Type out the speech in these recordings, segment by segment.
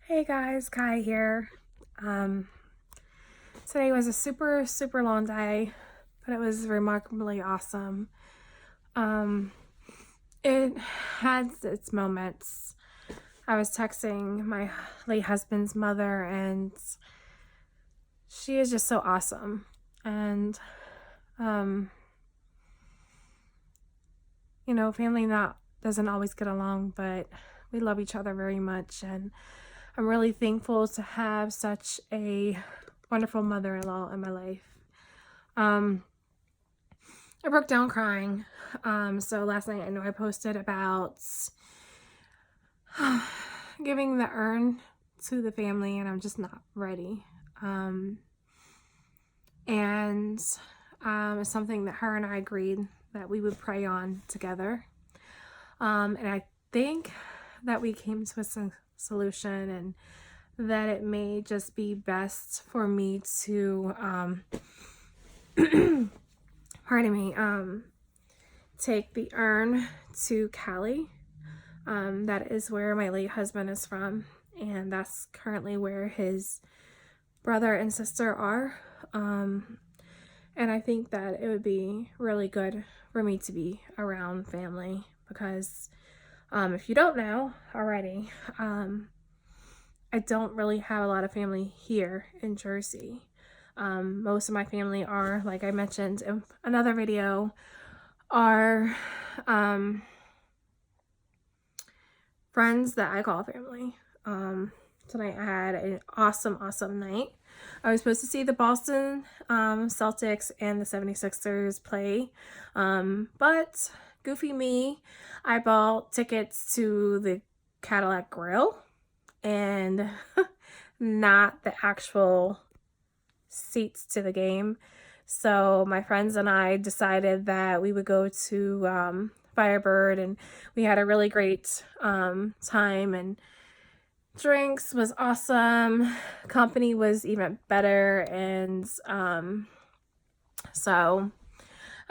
Hey guys, Kai here. Um, Today was a super long day, but it was remarkably awesome. Um, it had its moments. I was texting my late husband's mother, and she is just so awesome. And, um, family not doesn't always get along, but we love each other very much, and I'm really thankful to have such a wonderful mother-in-law in my life. I broke down crying. So last night I know I posted about giving the urn to the family, and I'm just not ready. And It's something that her and I agreed that we would pray on together. And I think that we came to a solution, and that it may just be best for me to pardon me, take the urn to Cali. That is where my late husband is from, and that's currently where his brother and sister are. And I think that it would be really good for me to be around family because if you don't know already, I don't really have a lot of family here in Jersey. Most of my family are, like I mentioned in another video, are friends that I call family. Tonight I had an awesome night. I was supposed to see the Boston Celtics and the 76ers play, but goofy me, I bought tickets to the Cadillac Grill and not the actual seats to the game. So my friends and I decided that we would go to Firebird, and we had a really great time, and drinks was awesome, company was even better, and so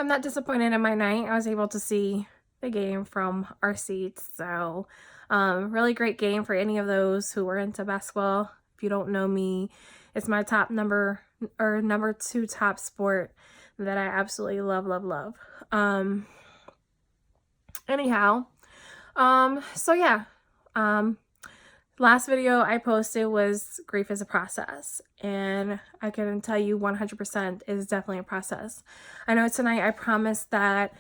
I'm not disappointed in my night. I was able to see the game from our seats. So really great game for any of those who were into basketball. If you don't know me, it's my number 2 top sport that I absolutely love. Anyhow, so yeah, last video I posted was grief is a process, and I can tell you 100% is definitely a process. I know tonight I promised that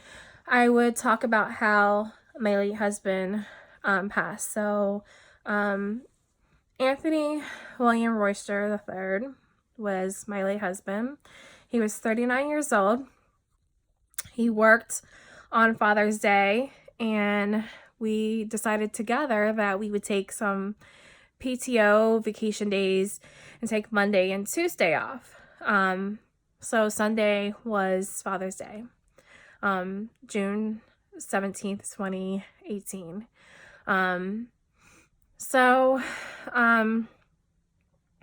I would talk about how my late husband passed. So Anthony William Royster III was my late husband. He was 39 years old. He worked on Father's Day, and we decided together that we would take some PTO vacation days and take Monday and Tuesday off. So Sunday was Father's Day, June 17th, 2018.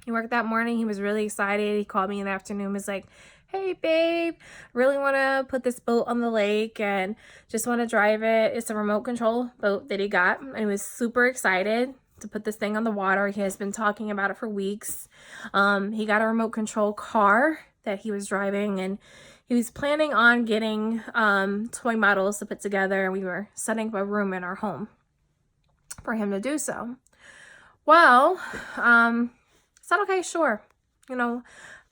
He worked that morning. He was really excited. He called me in the afternoon, was like, hey babe, really want to put this boat on the lake and just want to drive it. It's a remote control boat that he got, and he was super excited to put this thing on the water. He has been talking about it for weeks. He got a remote control car that he was driving, and he was planning on getting toy models to put together, and we were setting up a room in our home for him to do so. Well, I said, okay, sure.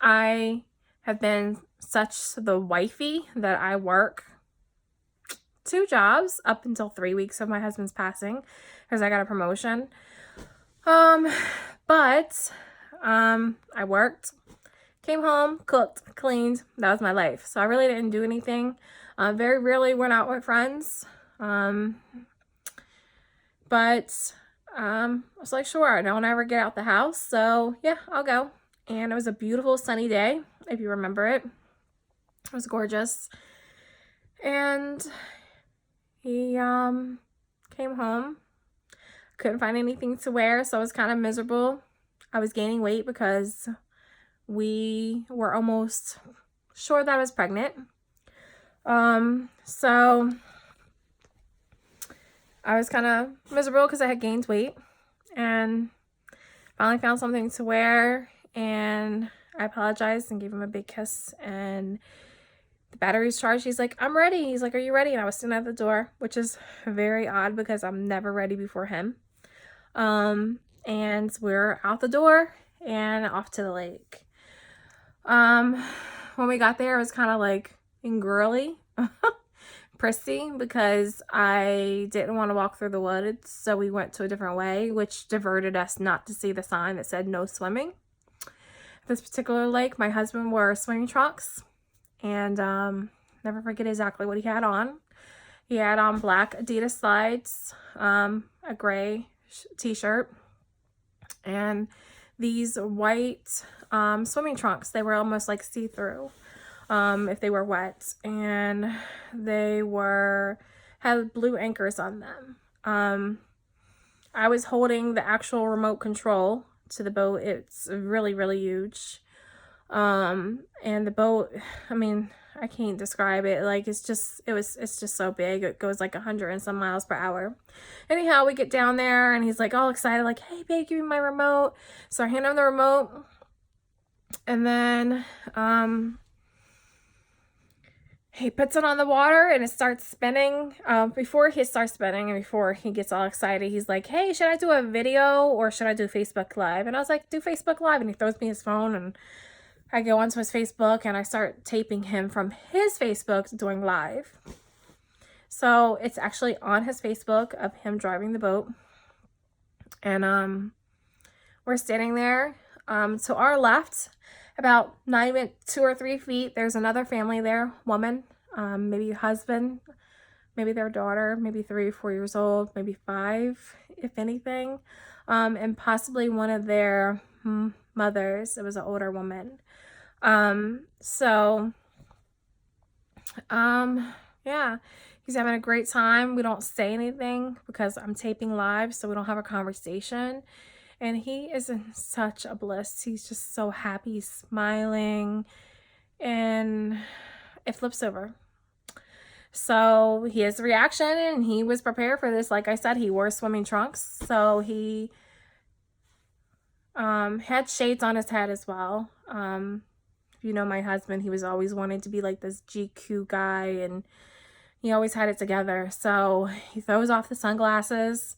I have been such the wifey that I work 2 jobs up until 3 weeks of my husband's passing because I got a promotion. But I worked, came home, cooked, cleaned. That was my life. So I really didn't do anything. Very rarely went out with friends. But I was like, sure, I don't ever get out the house. So yeah, I'll go. And it was a beautiful sunny day, if you remember it. It was gorgeous. And he came home. Couldn't find anything to wear, so I was kind of miserable. I was gaining weight because we were almost sure that I was pregnant. So I was kind of miserable because I had gained weight, and Finally found something to wear, and I apologized and gave him a big kiss, and the battery's charged. He's like, I'm ready. He's like, are you ready? And I was sitting at the door, which is very odd because I'm never ready before him. And we're out the door and off to the lake. When we got there, it was kind of like girly, prissy, because I didn't want to walk through the woods, so we went to a different way, which diverted us not to see the sign that said no swimming. This particular lake, my husband wore swimming trunks, and never forget exactly what he had on. He had on black Adidas slides, a gray t-shirt, and these white swimming trunks. They were almost like see-through if they were wet, and they had blue anchors on them. I was holding the actual remote control to the boat. It's really, really huge. And the boat, I mean, I can't describe it. Like, it's just so big. It goes like 100 and some miles per hour. Anyhow, we get down there and he's like all excited, like, hey babe, give me my remote. So I hand him the remote, and then he puts it on the water and it starts spinning. Before he starts spinning and before he gets all excited, he's like, hey, should I do a video or should I do Facebook Live? And I was like, do Facebook Live. And he throws me his phone, and I go onto his Facebook and I start taping him from his Facebook doing live. So it's actually on his Facebook of him driving the boat. And we're standing there. To our left, about 2 or 3 feet, there's another family there, woman, maybe husband, maybe their daughter, maybe 3 or 4 years old, maybe 5, if anything, and possibly one of their mothers. It was an older woman. Yeah, he's having a great time. We don't say anything because I'm taping live, so we don't have a conversation. And he is in such a bliss. He's just so happy, smiling, and it flips over. So his reaction, and he was prepared for this. Like I said, he wore swimming trunks, so he had shades on his head as well. If you know my husband, he was always wanting to be like this GQ guy, and he always had it together. So he throws off the sunglasses,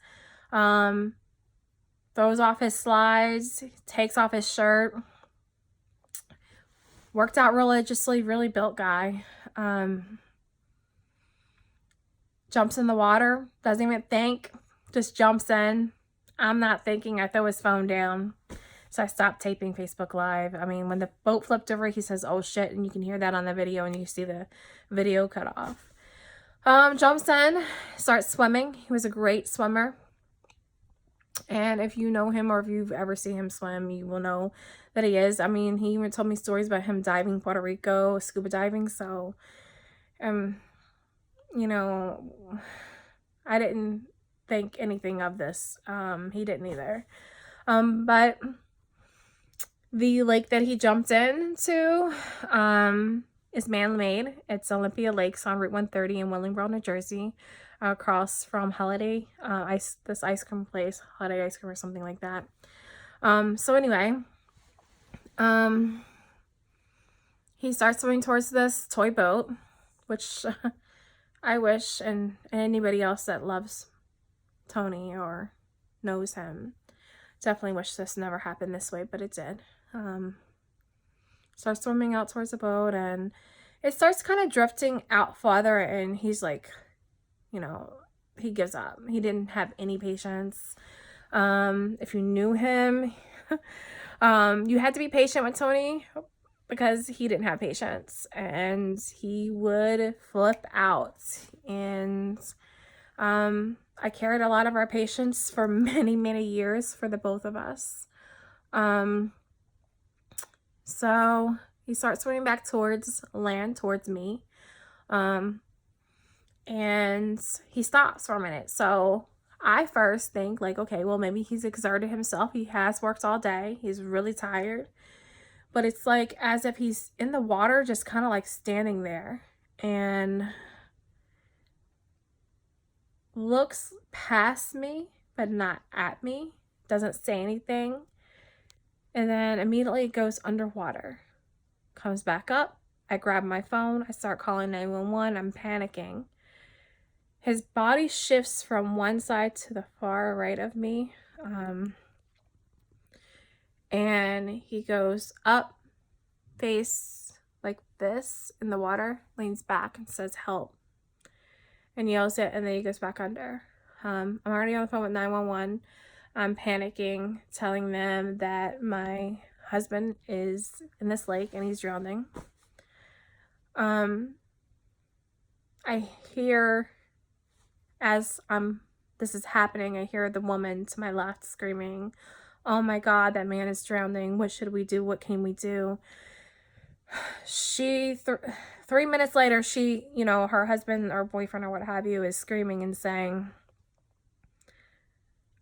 throws off his slides, takes off his shirt. Worked out religiously, really built guy. Jumps in the water, doesn't even think, just jumps in. I'm not thinking. I throw his phone down. So I stopped taping Facebook Live. I mean, when the boat flipped over, he says, oh shit, and you can hear that on the video, and you see the video cut off. Jumps in, starts swimming. He was a great swimmer. And if you know him or if you've ever seen him swim, you will know that he is. I mean, he even told me stories about him diving Puerto Rico, scuba diving. So, you know, I didn't think anything of this. He didn't either. But the lake that he jumped into is man-made. It's Olympia Lakes on Route 130 in Willingboro, New Jersey, across from Holiday this ice cream place, Holiday Ice Cream or something like that. So anyway, he starts swimming towards this toy boat, which I wish, and anybody else that loves Tony or knows him definitely wish this never happened this way, but it did. Starts swimming out towards the boat, and it starts kind of drifting out farther, and he's like, you know, he gives up. He didn't have any patience. If you knew him, you had to be patient with Tony because he didn't have patience, and he would flip out. And I carried a lot of our patience for many, many years for the both of us. So he starts swimming back towards land, towards me. And he stops for a minute. So I first think like, okay, well, maybe he's exerted himself. He has worked all day. He's really tired. But it's like as if he's in the water, just kind of like standing there and looks past me, but not at me. Doesn't say anything. and then immediately goes underwater. Comes back up. I grab my phone. I start calling 911. I'm panicking. His body shifts from one side to the far right of me. And he goes up, face like this in the water, leans back and says, "Help," and yells it, and then he goes back under. I'm already on the phone with 911. I'm panicking, telling them that my husband is in this lake and he's drowning. I hear, as this is happening, I hear the woman to my left screaming, "Oh my God, that man is drowning. What should we do? What can we do?" She, 3 minutes later, she, her husband or boyfriend or what have you is screaming and saying,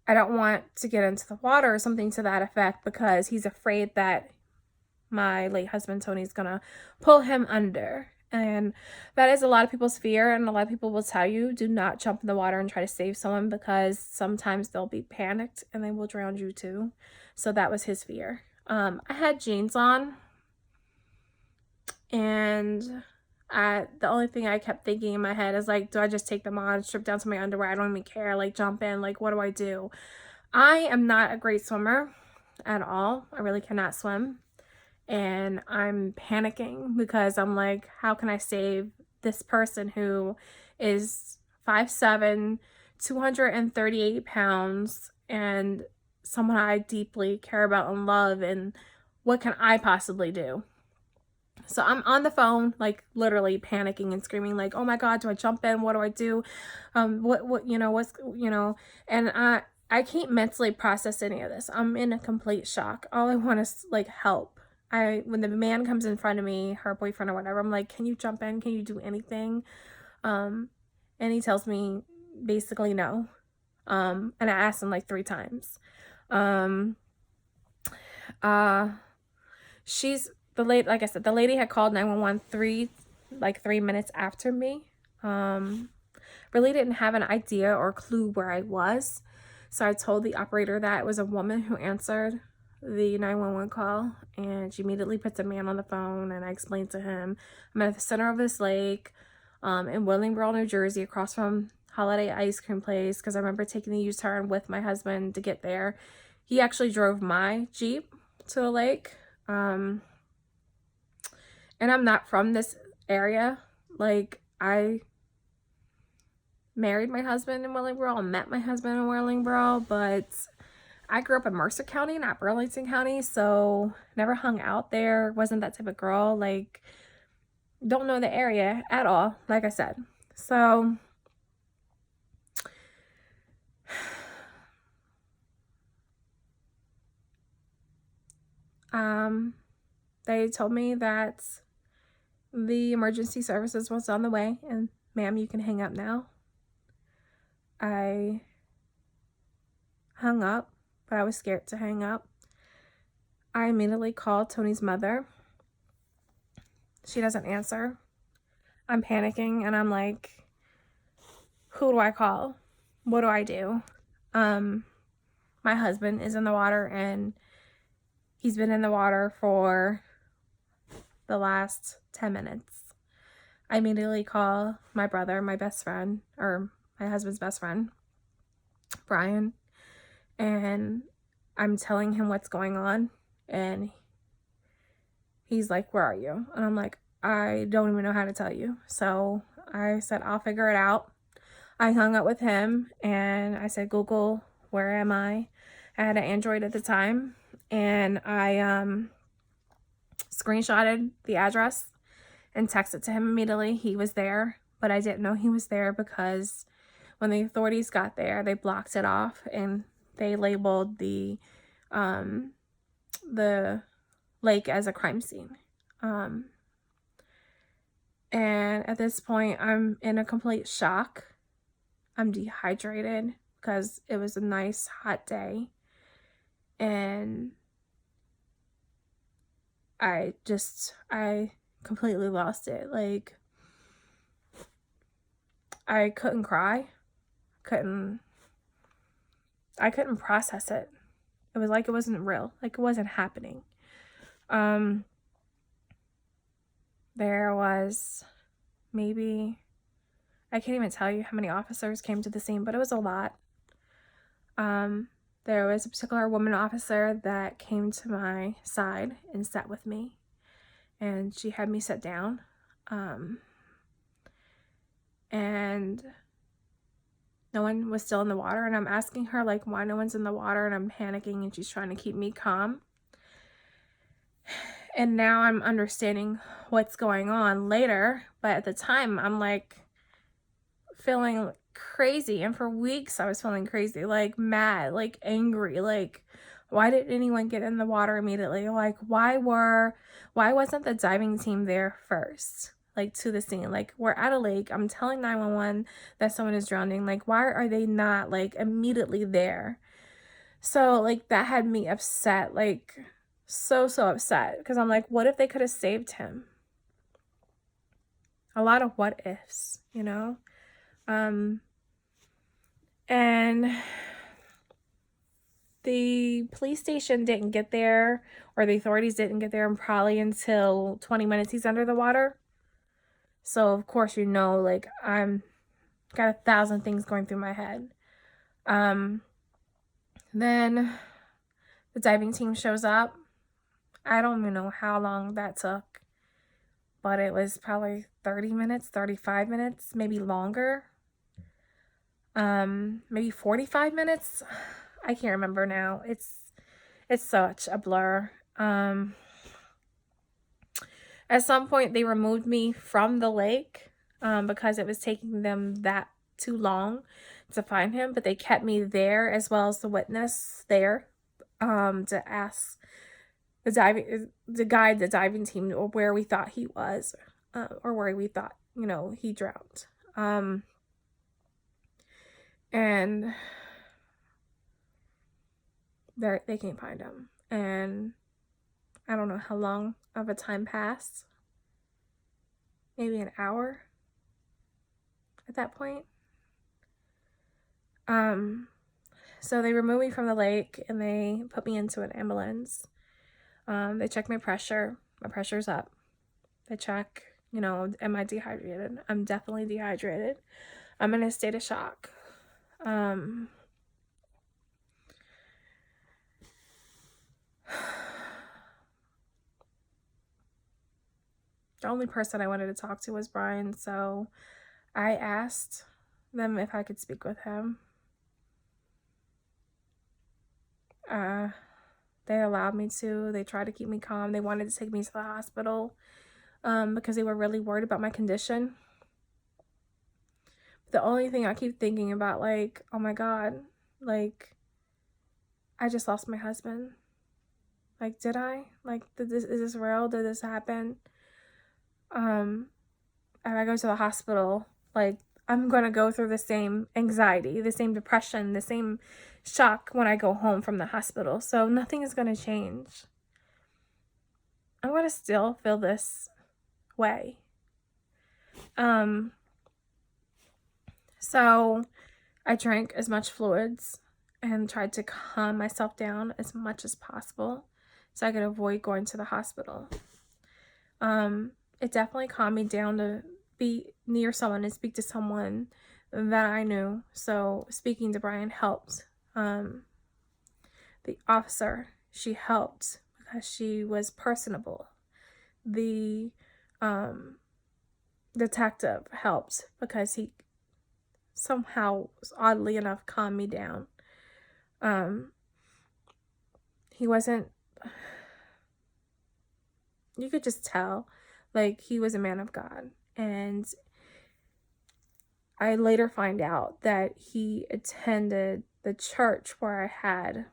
"I don't want to get into the water," or something to that effect, because he's afraid that my late husband, Tony's gonna pull him under. And that is a lot of people's fear, and a lot of people will tell you, do not jump in the water and try to save someone, because sometimes they'll be panicked and they will drown you too. So that was his fear. I had jeans on, and the only thing I kept thinking in my head is like, do I just take them on, strip down to my underwear? I don't even care, like jump in, like what do I do? I am not a great swimmer at all. I really cannot swim. And I'm panicking because I'm like, how can I save this person who is 5'7", 238 pounds, and someone I deeply care about and love, and what can I possibly do? So I'm on the phone, like literally panicking and screaming, like, "Oh my God, do I jump in? What do I do? And I can't mentally process any of this. I'm in a complete shock. All I want is like help. When the man comes in front of me, her boyfriend or whatever, I'm like, "Can you jump in? Can you do anything?" And he tells me basically no. And I asked him like 3 times. Like I said, the lady had called 911 3 minutes after me. Really didn't have an idea or clue where I was. So I told the operator that it was a woman who answered the 911 call, and she immediately puts a man on the phone, and I explained to him, I'm at the center of this lake in Willingboro, New Jersey, across from Holiday Ice Cream Place, because I remember taking the U-turn with my husband to get there. He actually drove my Jeep to the lake. And I'm not from this area. Like, I married my husband in Willingboro, met my husband in Willingboro, but I grew up in Mercer County, not Burlington County, so never hung out there, wasn't that type of girl, like, don't know the area at all, like I said. So they told me that the emergency services was on the way, and ma'am, you can hang up now. I hung up, but I was scared to hang up. I immediately called Tony's mother. She doesn't answer. I'm panicking, and I'm like, who do I call? What do I do? My husband is in the water, and he's been in the water for the last 10 minutes. I immediately call my brother, my best friend, or my husband's best friend, Brian, and I'm telling him what's going on, and he's like, "Where are you?" And I'm like, "I don't even know how to tell you." So I said, "I'll figure it out." I hung up with him, and I said, "Google, where am I?" I had an Android at the time, and I screenshotted the address and texted to him immediately. He was there, but I didn't know he was there because when the authorities got there, they blocked it off, and they labeled the lake as a crime scene. And at this point, I'm in a complete shock. I'm dehydrated because it was a nice hot day, and I completely lost it. Like, I couldn't cry. I couldn't process it. It was like it wasn't real, like it wasn't happening. There was maybe, I can't even tell you how many officers came to the scene, but it was a lot. There was a particular woman officer that came to my side and sat with me, and she had me sit down. And no one was still in the water, and I'm asking her like why no one's in the water, and I'm panicking, and she's trying to keep me calm. And now I'm understanding what's going on later, but at the time I'm like feeling crazy, and for weeks I was feeling crazy, like mad, like angry, like why did anyone get in the water immediately? Like why wasn't the diving team there first? Like to the scene, like we're at a lake, I'm telling 911 that someone is drowning, like why are they not like immediately there? So like that had me upset, like so upset, because I'm like, what if they could have saved him? A lot of what ifs, you know. And the police station didn't get there, or the authorities didn't get there probably until 20 minutes he's under the water. So of course, you know, like I'm got 1,000 things going through my head. Then the diving team shows up. I don't even know how long that took, but it was probably 30 minutes, 35 minutes, maybe longer. Maybe 45 minutes. I can't remember now. It's such a blur. At some point they removed me from the lake because it was taking them that too long to find him, but they kept me there as well as the witness there to ask to guide the diving team or where we thought he was, or where we thought, you know, he drowned. And they can't find him. And I don't know how long of a time passed. Maybe an hour at that point. So they removed me from the lake and they put me into an ambulance. They checked my pressure. My pressure's up. They check, you know, am I dehydrated? I'm definitely dehydrated. I'm in a state of shock. The only person I wanted to talk to was Brian, so I asked them if I could speak with him. They allowed me to. They tried to keep me calm. They wanted to take me to the hospital because they were really worried about my condition. The only thing I keep thinking about, like, oh my God, like, I just lost my husband. Like, did I? Like, is this real? Did this happen? If I go to the hospital, like, I'm going to go through the same anxiety, the same depression, the same shock when I go home from the hospital. So nothing is going to change. I'm going to still feel this way. So I drank as much fluids and tried to calm myself down as much as possible so I could avoid going to the hospital. It definitely calmed me down to be near someone and speak to someone that I knew. So speaking to Brian helped. The officer, she helped because she was personable. The detective helped because he somehow, oddly enough, calmed me down. He wasn't, you could just tell, like, he was a man of God. And I later find out that he attended the church where I had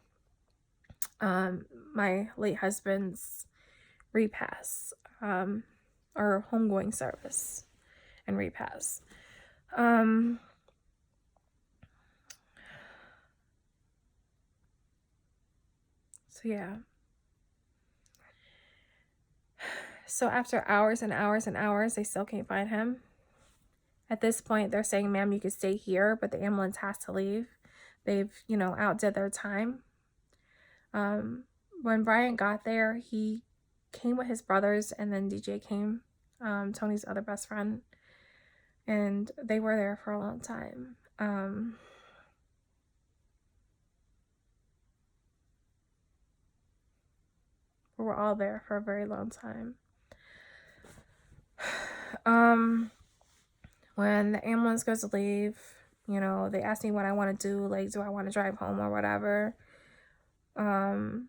my late husband's repast, or homegoing service and repast. So yeah. So after hours and hours and hours, they still can't find him. At this point, they're saying, ma'am, you can stay here, but the ambulance has to leave. They've, you know, outdid their time. When Brian got there, he came with his brothers, and then DJ came, Tony's other best friend, and they were there for a long time. We were all there for a very long time. When the ambulance goes to leave, you know, they asked me what I want to do, like, do I want to drive home or whatever. And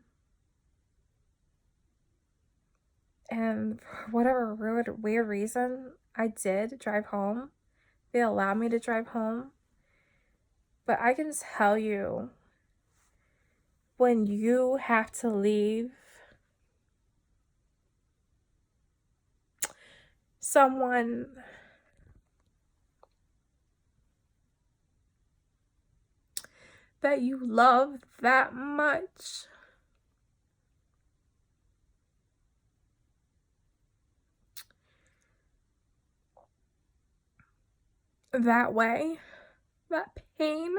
for whatever weird reason, I did drive home. They allowed me to drive home. But I can tell you, when you have to leave someone that you love that much, that way, that pain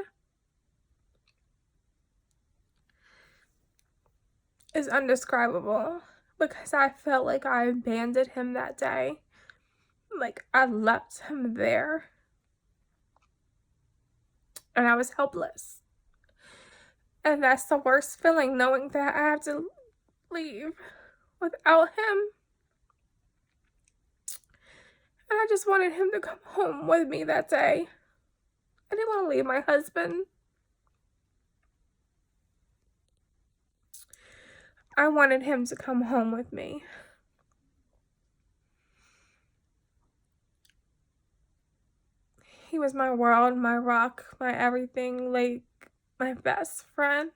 is indescribable, because I felt like I abandoned him that day. Like, I left him there, and I was helpless. And that's the worst feeling, knowing that I have to leave without him. And I just wanted him to come home with me that day. I didn't want to leave my husband. I wanted him to come home with me. He was my world, my rock, my everything, like my best friend.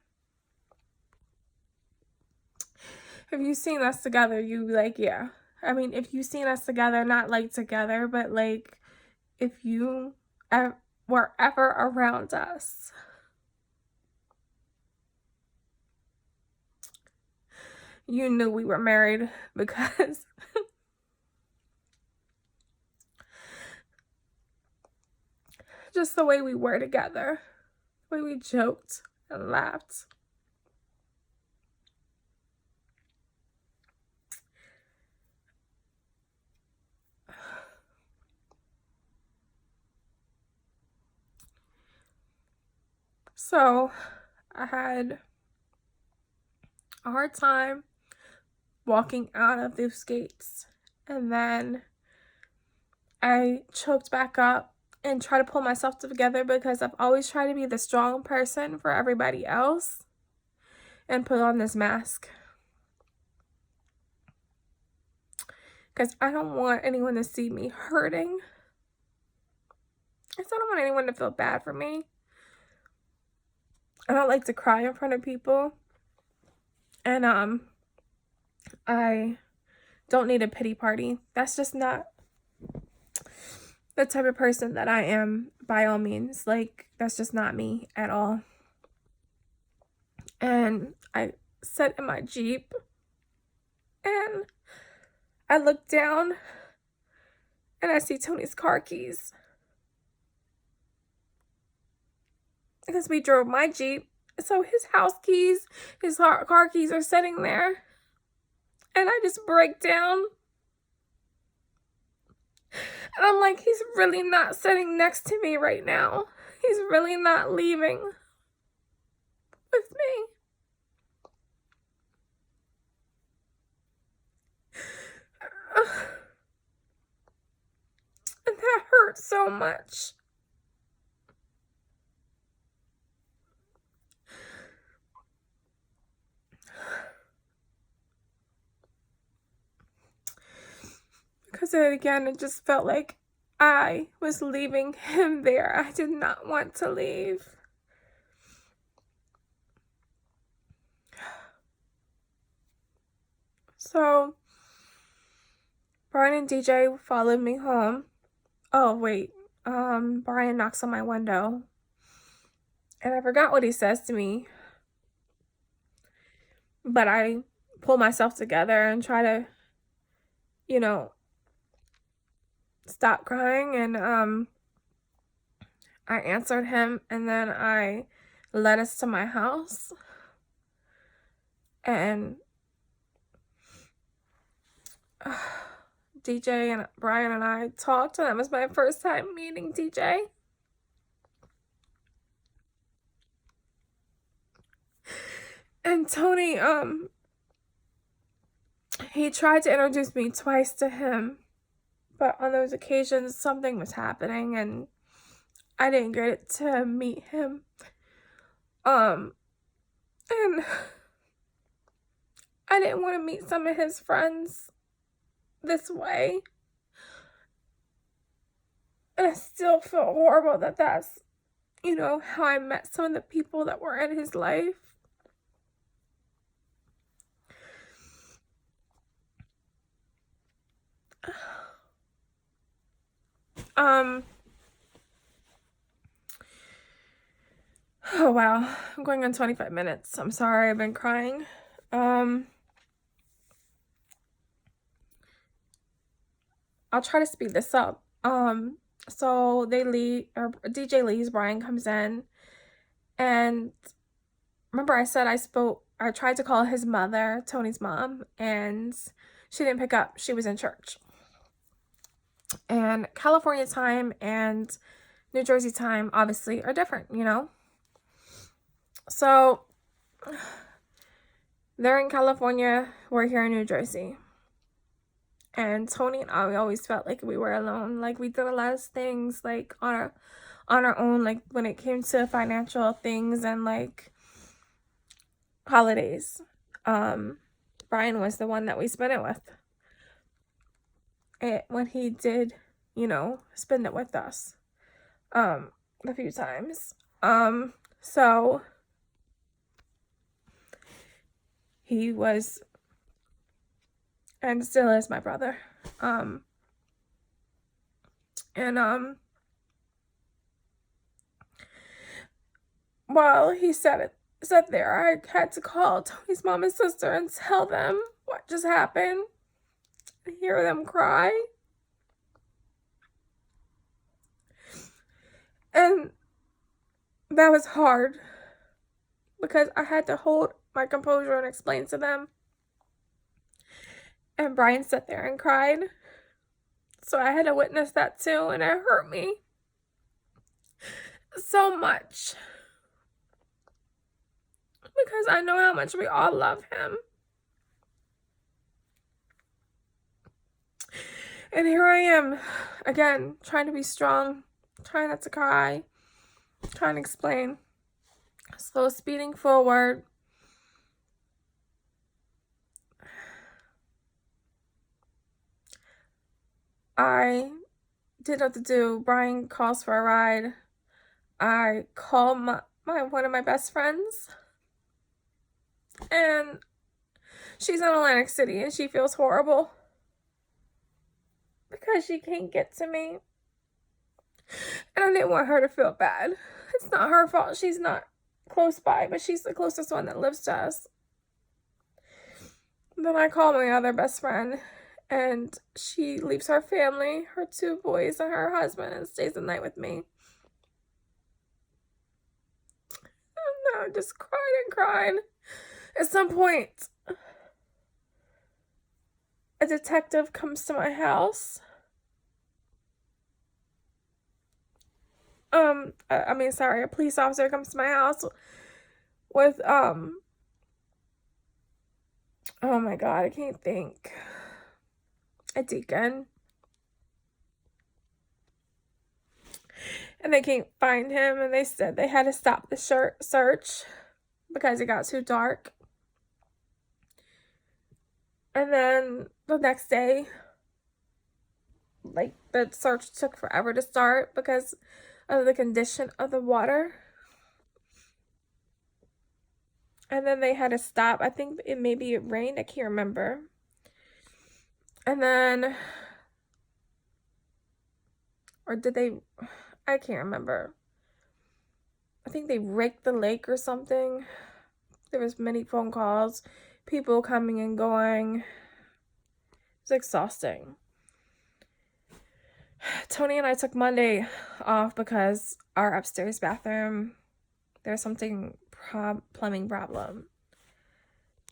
If you've seen us together, you like, yeah. I mean, if you've seen us together, not like together, but like if you were ever around us, you knew we were married, because just the way we were together, the way we joked and laughed. So I had a hard time walking out of those gates, and then I choked back up and tried to pull myself together, because I've always tried to be the strong person for everybody else and put on this mask, because I don't want anyone to see me hurting. I still don't want anyone to feel bad for me. I don't like to cry in front of people, and I don't need a pity party. That's just not the type of person that I am, by all means. Like, that's just not me at all. And I sat in my Jeep, and I look down, and I see Tony's car keys, because we drove my Jeep. So his house keys, his car keys are sitting there, and I just break down. And I'm like, he's really not sitting next to me right now. He's really not leaving with me. And that hurt so much. Because again, it just felt like I was leaving him there. I did not want to leave. So Brian and DJ followed me home. Oh, wait. Brian knocks on my window, and I forgot what he says to me. But I pull myself together and try to, you know, stop crying, and I answered him, and then I led us to my house. And DJ and Brian and I talked, and that was my first time meeting DJ. And Tony, he tried to introduce me twice to him, but on those occasions something was happening and I didn't get to meet him. And I didn't want to meet some of his friends this way. And I still feel horrible that that's, how I met some of the people that were in his life. Oh wow, I'm going on 25 minutes. I'm sorry, I've been crying. I'll try to speed this up. So they leave, or DJ leaves, Brian comes in, and remember I said I tried to call his mother, Tony's mom, and she didn't pick up. She was in church. And California time and New Jersey time obviously are different, So they're in California, we're here in New Jersey. And Tony and I, we always felt like we were alone. Like we did a lot of things like on our own, like when it came to financial things and like holidays. Brian was the one that we spent it with. When he did, spend it with us. A few times. So he was and still is my brother. While he sat there, I had to call Tony's mom and sister and tell them what just happened. Hear them cry. And that was hard because I had to hold my composure and explain to them. And Brian sat there and cried. So I had to witness that too, and it hurt me so much. Because I know how much we all love him. And here I am, again, trying to be strong, trying not to cry, trying to explain. Slow speeding forward. I did what to do. Brian calls for a ride. I call one of my best friends. And she's in Atlantic City and she feels horrible because she can't get to me. And I didn't want her to feel bad. It's not her fault. She's not close by, but she's the closest one that lives to us. Then I call my other best friend, and she leaves her family, her 2 boys and her husband, and stays the night with me. And I just cried and cried. At some point, a detective comes to my house. A police officer comes to my house with, oh my God, I can't think. A deacon. And they can't find him, and they said they had to stop the search because it got too dark. And then the next day, like, the search took forever to start because of the condition of the water. And then they had to stop. I think maybe it rained. I can't remember. And then, or did they, I can't remember. I think they raked the lake or something. There was many phone calls, people coming and going. It was exhausting. Tony and I took Monday off because our upstairs bathroom, there's something plumbing problem.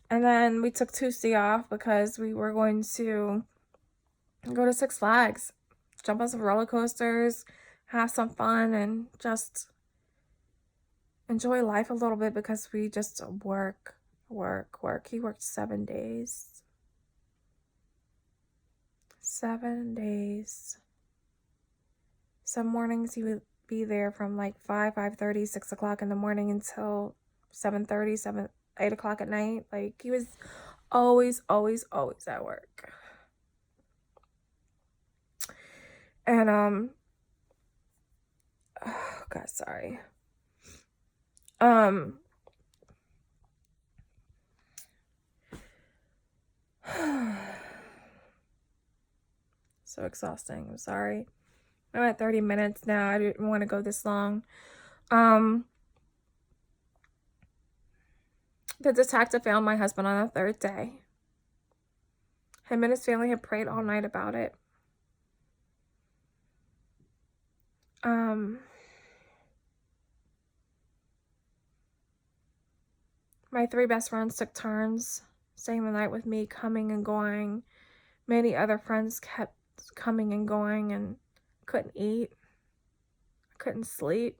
And then we took Tuesday off because we were going to go to Six Flags, jump on some roller coasters, have some fun, and just enjoy life a little bit because we just work. He worked 7 days. 7 days. Some mornings he would be there from like 5:30, 6 o'clock in the morning until 7:30, 8 o'clock at night. Like, he was always at work. And oh God, sorry. So exhausting. I'm sorry. I'm at 30 minutes now. I didn't want to go this long. The detective found my husband on the 3rd day. Him and his family had prayed all night about it. My 3 best friends took turns staying the night with me, coming and going. Many other friends kept coming and going, and couldn't eat, couldn't sleep.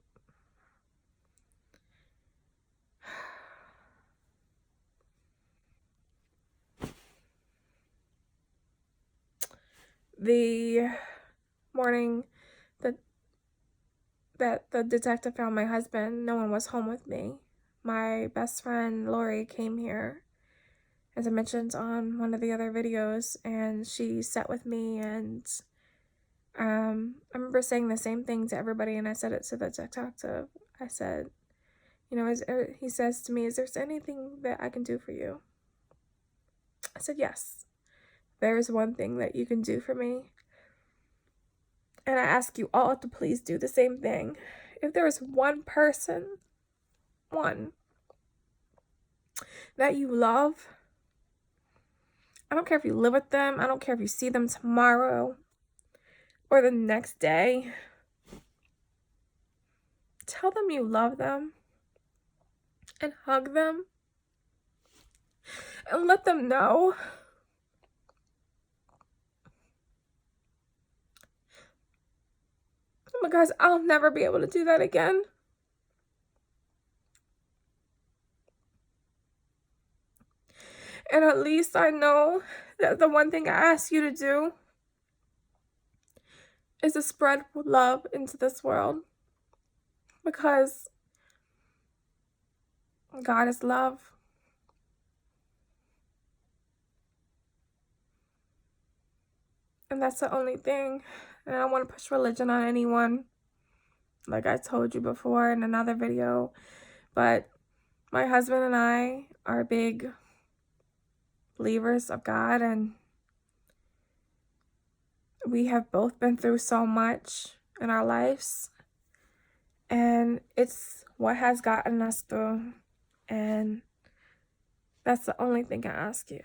The morning that the detective found my husband, no one was home with me. My best friend Lori came here, as I mentioned on one of the other videos, and she sat with me, and I remember saying the same thing to everybody, and I said it to the detective. I said, you know, he says to me, is there anything that I can do for you? I said, yes, there is one thing that you can do for me. And I ask you all to please do the same thing. If there is one person, one, that you love, I don't care if you live with them, I don't care if you see them tomorrow or the next day, tell them you love them and hug them and let them know because I'll never be able to do that again. And at least I know that the one thing I ask you to do is to spread love into this world, because God is love. And that's the only thing. And I don't want to push religion on anyone, like I told you before in another video. But my husband and I are big believers of God, and we have both been through so much in our lives. And it's what has gotten us through. And that's the only thing I ask you.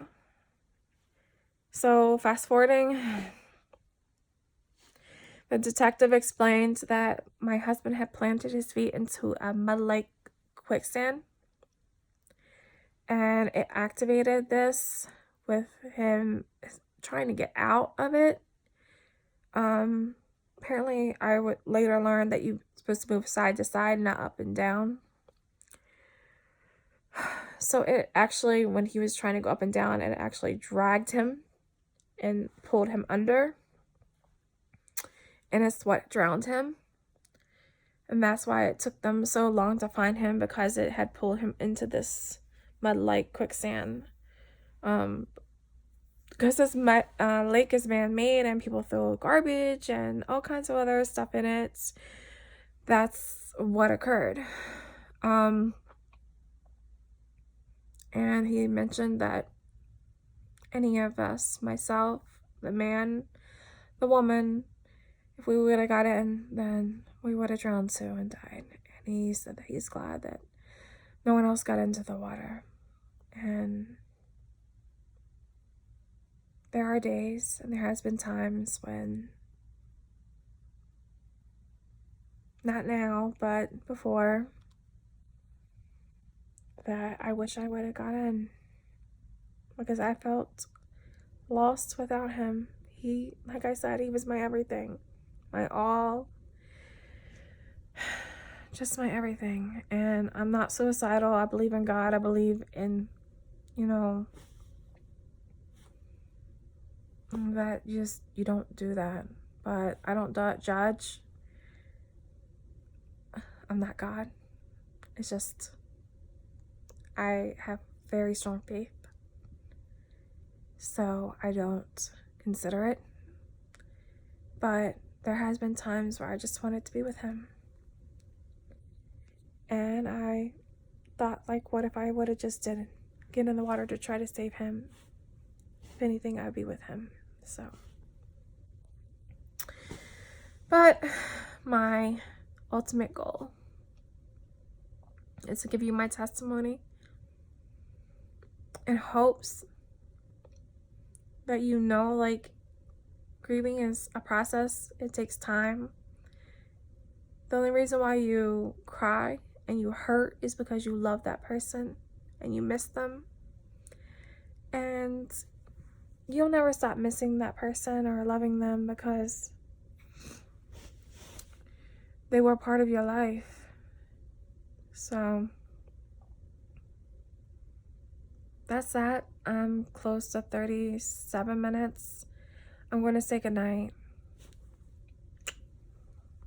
So fast forwarding, the detective explained that my husband had planted his feet into a mud-like quicksand, and it activated this with him trying to get out of it. Apparently I would later learn that you're supposed to move side to side, not up and down. So it actually, when he was trying to go up and down, it actually dragged him and pulled him under, and it's what drowned him. And that's why it took them so long to find him, because it had pulled him into this mud-like quicksand. Because this lake is man-made and people throw garbage and all kinds of other stuff in it. That's what occurred. And he mentioned that any of us, myself, the man, the woman, if we would have got in, then we would have drowned too and died. And he said that he's glad that no one else got into the water. And there are days, and there has been times when, not now, but before, that I wish I would have got in. because I felt lost without him. He, like I said, he was my everything, my all, just my everything. And I'm not suicidal. I believe in God. I believe in, you know, that you don't do that. But I don't judge. I'm not God. It's just, I have very strong faith. So I don't consider it. But there has been times where I just wanted to be with him. And I thought, like, what if I would have just didn't get in the water to try to save him? If anything, I'd be with him. So, but my ultimate goal is to give you my testimony in hopes that you know, like, grieving is a process. It takes time. The only reason why you cry and you hurt is because you love that person and you miss them. And you'll never stop missing that person or loving them because they were part of your life. So that's that. I'm close to 37 minutes. I'm going to say goodnight.